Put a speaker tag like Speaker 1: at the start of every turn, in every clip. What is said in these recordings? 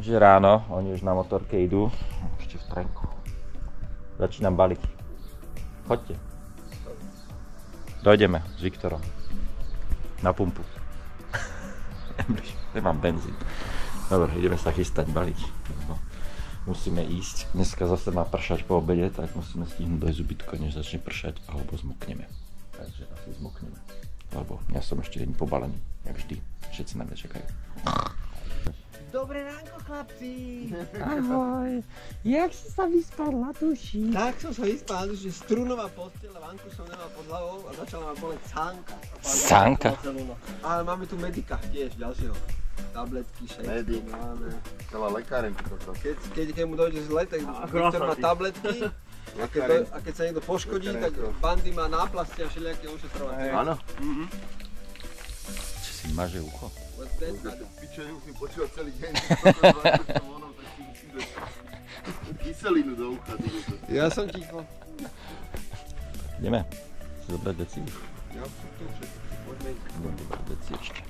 Speaker 1: že ráno, oni už na motorke idú, ešte v trenku. Začínam baliť. Choďte. Dojdeme s Viktorom. Na pumpu. Nemám benzín. Dobre, ideme sa chystať baliť. No, musíme ísť. Dneska zase má pršať po obede, tak musíme stihnúť dojsť ubytko, než začne pršať, alebo zmokneme. Takže asi zmokneme. Lebo ja som ešte deň pobalený, jak vždy. Všetci na mňa čakajú.
Speaker 2: Dobré ránko, chlapci!
Speaker 3: Ahoj, jak si sa vyspal, Latuši?
Speaker 2: Tak som sa vyspal, že strunová posteľ, vanku som nemal pod hlavou a začala ma boleť sánka.
Speaker 1: Sánka?
Speaker 2: Ale máme tu medika tiež, ďalšieho. Tabletky, všetko máme.
Speaker 4: Celá lekárenka toto.
Speaker 2: Keď mu dojde zle, tak Viktor má tabletky. A keď sa niekto poškodí, tak Bandy má náplasti a všelijaké ošetrovacie.
Speaker 4: Áno.
Speaker 1: Či si maže ucho?
Speaker 4: Piče, nemusím počúvať celý deň. Kyselinu do ucha.
Speaker 2: Ja som ticho.
Speaker 1: Ideme si zobrať veci.
Speaker 2: Ja som tu všetko. Poďme.
Speaker 1: Ideme zobrať veci ešte.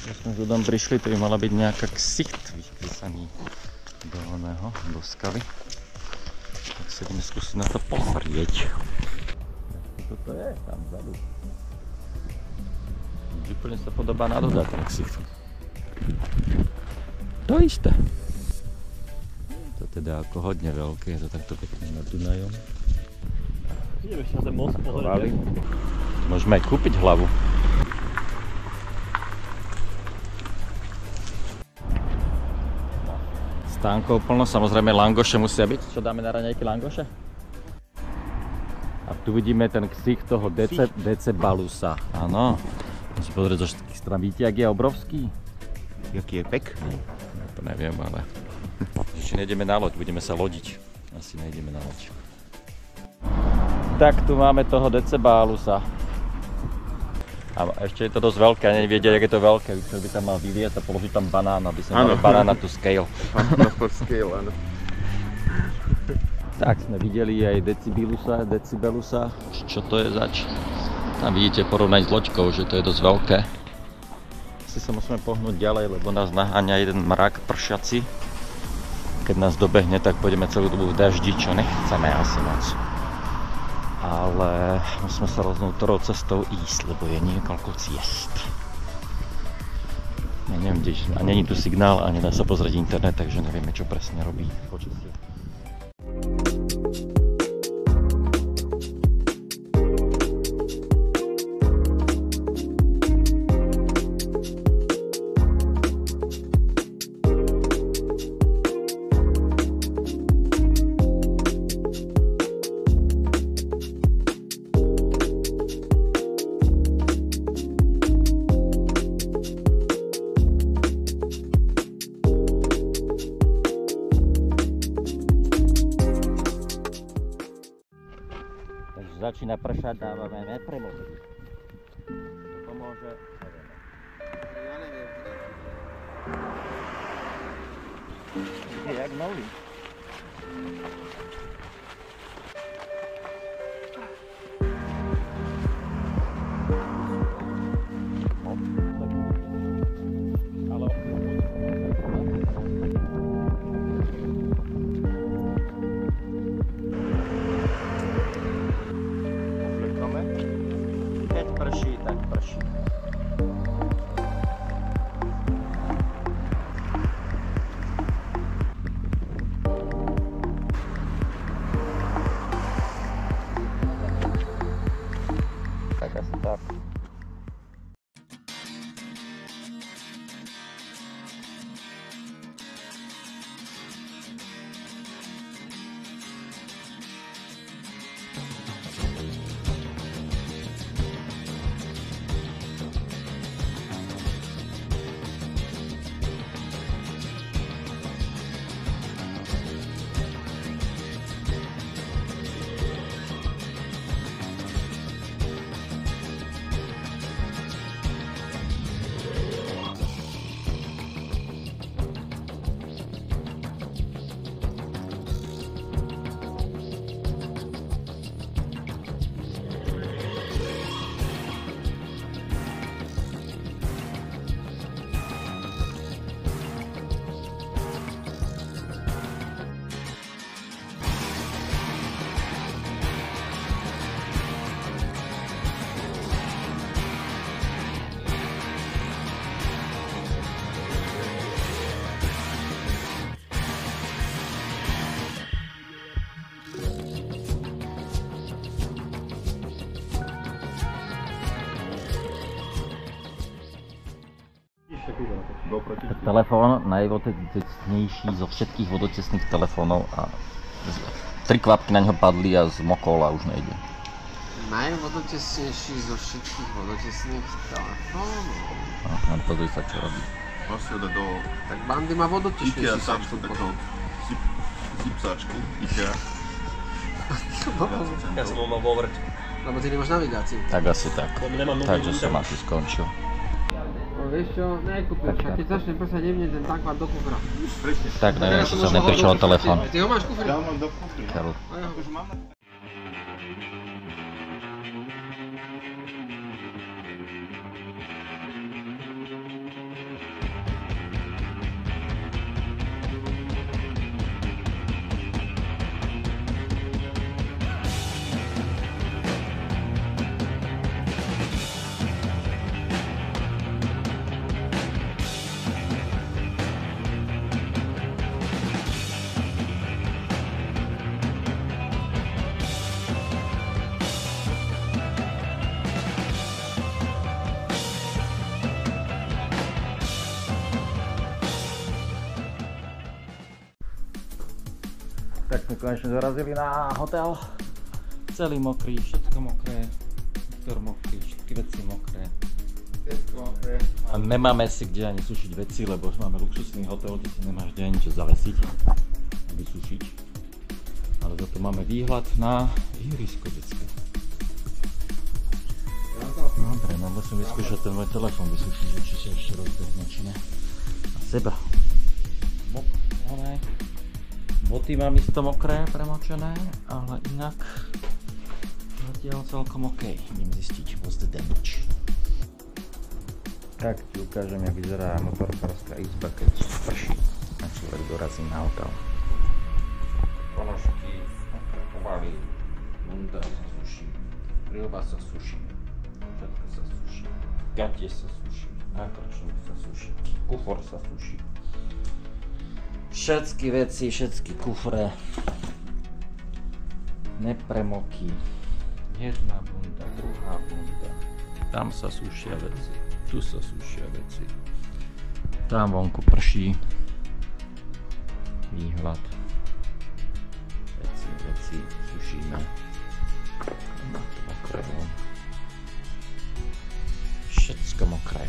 Speaker 1: Keď sme tu dom prišli, to by mala byť nejaká ksicht vychrysaný do skaly. Tak sa ideme skúsiť na to pozrieť. Čo to je tam vzadu? Úplne sa podobá na Doda ten ksicht. To isté. To teda ako hodne veľké, je to takto pekne nad Dunajom.
Speaker 3: Ideme ešte na ten most pozrieť.
Speaker 1: Môžeme aj kúpiť hlavu. Stánkov plno, samozrejme langoše musia byť. Čo dáme na raňajky langoše? A tu vidíme ten ksich toho Decebalusa. Áno. Musím pozrieť zo všetkých strán. Vidíte, jak je obrovský? Jaký je pekný. Ja to neviem, ale... Ešte nejdeme na loď, budeme sa lodiť. Asi nejdeme na loď. Tak, tu máme toho Decebalusa. A ešte je to dosť veľké, a nevedia, jak je to veľké. Viktor by tam mal vyliezť a položiť tam banán, aby sme mali banana to scale.
Speaker 4: Scale, áno.
Speaker 1: Tak sme videli aj Decibelusa. Čo to je zač? Tam vidíte porovnať s loďkou, že to je dosť veľké. Asi sa musíme pohnúť ďalej, lebo nás naháňa jeden mrak pršiaci. Keď nás dobehne, tak pôjdeme celú dobu v daždi, čo nechceme asi moc. Ale musíme sa rozhodnúť, ktorou cestou ísť, lebo je niekoľko ciest. Ja neviem, kde, a není tu signál a nedá sa pozrieť internet, takže nevieme, čo presne robí počasie. začína pršať, dávame nepremoky. To pomôže, nevieme.
Speaker 2: Ja neviem.
Speaker 1: Je jak nový. Keď prší, tak prší. Tak asi tak. Telefón najvodotesnejší zo všetkých vodotesných telefónov a 3 kvapky na ňo padli a zmokol a už nejde.
Speaker 2: Najvodotesnejší zo všetkých vodotesných telefónov.
Speaker 1: Len pozri sa, čo robí.
Speaker 4: Máš si ho dať do
Speaker 2: Tak Bandy má
Speaker 4: IKEA
Speaker 2: vodotesnejší
Speaker 4: sáčku,
Speaker 2: Samsung
Speaker 4: takto
Speaker 2: potom.
Speaker 4: zip sáčku IKEA.
Speaker 5: Ja som ho mal vo vrte.
Speaker 2: Lebo ty nemáš navigáciu.
Speaker 1: Tak asi tak.
Speaker 5: Nemám
Speaker 1: Takže som asi skončil.
Speaker 2: No vieš čo, nekúpiš, a keď začne pršať, nevne ten tankvár do kufra.
Speaker 4: Presne.
Speaker 1: Tak neviem, či som neprišiel o telefón.
Speaker 2: Ty ho máš v kufri?
Speaker 4: Ja mám do kufry.
Speaker 1: Keľu.
Speaker 2: A ja ho.
Speaker 1: Tak sme konečne dorazili na hotel. Celý mokrý, všetko mokré. Doktor mokrý, všetky veci mokré. A nemáme si kde ani sušiť veci, lebo máme luxusný hotel, kde si nemáš kde niečo zavesiť a vysušiť. Ale za to máme výhľad na ihrisko detské. Dobre, no musím vyskúšať ten môj telefón vysušiť, či sa ešte rozbehne, či ne. A seba. Boty mám isto mokré, premočené, ale inak zatiaľ celkom OK. Idem zistiť, what's the damage. Tak ti ukážem, jak vyzerá motorkárská izba, keď prší a človek dorazí na hotel. Ponožky, obaly, bunda sa suší, prilba sa suší, všetko sa suší, gatie sa suší, nákrčník sa suší, kufor sa suší. Všetky veci, všetky kufre, nepremoky, jedna bunda, druhá bunda, tam sa sušia veci, tu sa sušia veci, tam vonku prší, výhľad, veci sušíme, mokré von, všetko mokré,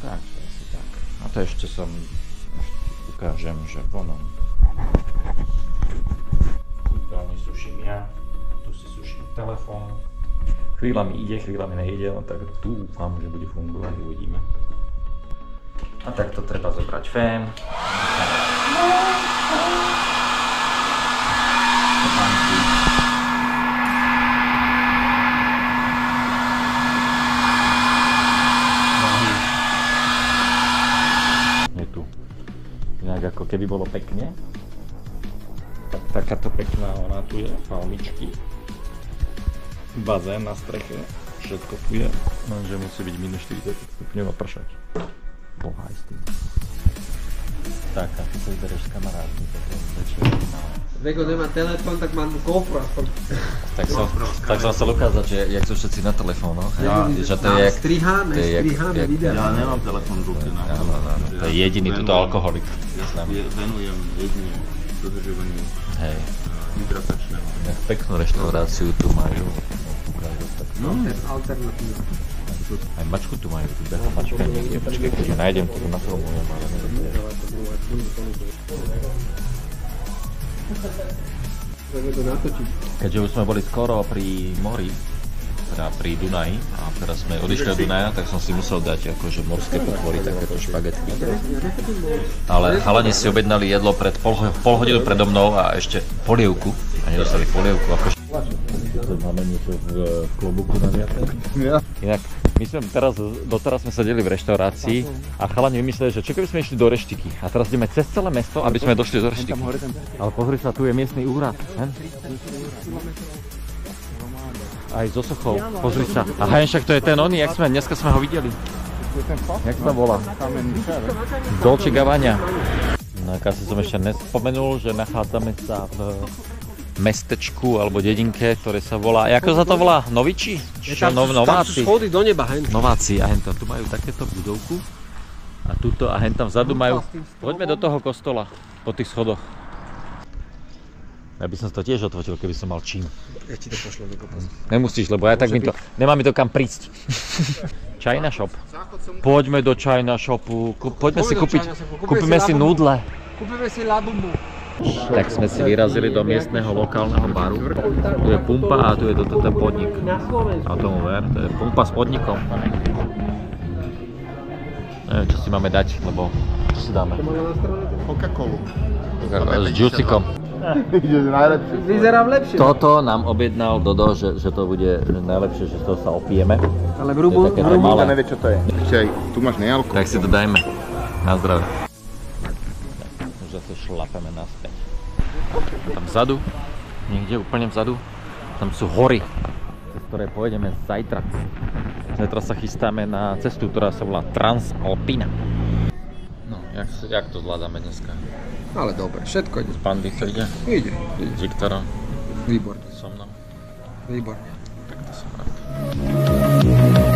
Speaker 1: takže asi tak, a to ešte ukážem, že vonom kúpeľne suším ja, tu tu si suším telefón. Chvíľami ide, chvíľami nejde, no tak dúfam, že bude fungovať, uvidíme. A takto treba zobrať fén. Je tu. Inak ako keby bolo pekne. Tak takáto pekná ona tu je, palmičky. Bazén na streche, všetko tu je. Lenže musí byť minus 40 stupňov a pršať. Bohaj s tým. Tak, a ty sa vybereš s kamarátmi potom večer.
Speaker 2: Veko nemá telefón, tak mám GoPro aspoň.
Speaker 1: Tak som chcel ukázať, že jak sú všetci na telefónoch. Že to je jak...
Speaker 2: Striháme videa.
Speaker 4: Ja nemám telefon v ruke.
Speaker 1: Áno, to je jediný tuto alkoholik.
Speaker 4: Ja venujem jedine dodržovaniu hydratačného.
Speaker 1: Peknú reštauráciu tu majú.
Speaker 2: No, alternatíva.
Speaker 1: Aj mačku tu majú, tu beha mačka niekde. Počkej, keď ju nájdem, to nafilmujem, ale keďže už sme boli skoro pri mori, teda pri Dunaji, a teraz sme odišli od Dunaja, tak som si musel dať akože morské potvory, takéto špagetky. Ale chalani si objednali jedlo pred pol hodinu predo mnou a ešte polievku. A nedostali polievku a to máme niečo v klobuku naviaté. Inak, my sme doteraz sme sedeli v reštaurácii a chalani vymysleli, že čo keby sme išli do reštiky. A teraz ideme cez celé mesto, aby sme došli do reštiky. Ale pozri sa, tu je miestny úrad. Aj zo sochou, pozri sa. A však to je ten oný, dneska sme ho videli. Jak sa volá? Dolce Gabbana. No, asi som ešte nespomenul, že nachádzame sa v mestečku alebo dedinke, ktoré sa volá, ako sa to volá? Noviči? Nováci.
Speaker 2: Schody do neba, hen.
Speaker 1: Nováci a hentam, tu majú takéto budovku a tuto a hentam vzadu majú. Poďme do toho kostola, po tých schodoch. Ja by som to tiež odfotil, keby som mal čím.
Speaker 2: Ja ti to pošlem do kopas.
Speaker 1: Nemusíš, lebo ja tak nemá mi to kam prísť. China shop. Poďme do China shopu, poďme si kúpiť, kúpime si nudle.
Speaker 2: Kúpime si labubu.
Speaker 1: Tak sme si vyrazili do miestneho lokálneho baru. Tu je pumpa a tu je toto ten podnik. A tomu ver, to je pumpa s podnikom. Neviem, čo si máme dať, lebo čo si dáme?
Speaker 4: Coca-Colu.
Speaker 1: S juicikom.
Speaker 2: Vyzerám lepšie.
Speaker 1: Toto nám objednal Dodo, že to bude najlepšie, že z toho sa opijeme.
Speaker 2: Ale v rubu
Speaker 4: nevie, čo to je. Ešte aj tu máš nealko.
Speaker 1: Tak si to dajme. Na zdravie. Už zase šlapeme naspäť. Tam vzadu, niekde úplne vzadu, tam sú hory, cez ktoré pôjdeme zajtra. Zajtra sa chystáme na cestu, ktorá sa volá Transalpina. No, jak to zvládame dneska?
Speaker 2: Ale dobre, všetko ide.
Speaker 1: Pán Dýcho ide?
Speaker 2: Ide.
Speaker 1: S Viktorom?
Speaker 2: Výborne.
Speaker 1: So mnou?
Speaker 2: Výborne.
Speaker 1: Tak to som rád.